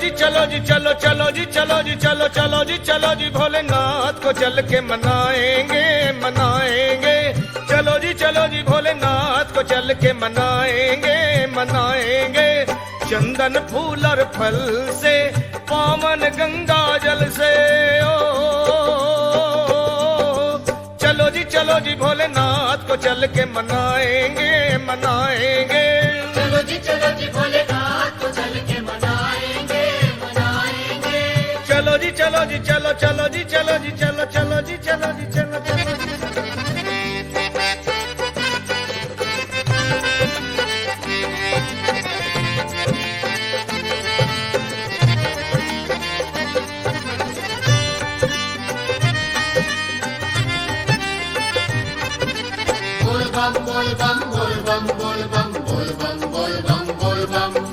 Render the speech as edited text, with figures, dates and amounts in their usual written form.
जी चलो जी चलो चलो जी चलो जी चलो चलो जी चलो जी भोलेनाथ को चल के मनाएंगे मनाएंगे। चलो जी भोलेनाथ को चल के मनाएंगे मनाएंगे। चंदन फूल और फल से पावन गंगा जल से ओ चलो जी भोलेनाथ को चल के मनाएंगे मनाएंगे। चलो जी भोलेनाथ को चल के मनाएंगे मनाएंगे। चलो जी चलो जी चलो चलो जी चलो जी चलो चलो जी चलो जी चलो चलो। बोल बम बोल बम बोल बम बोल बम बोल बम बोल बम बोल बम।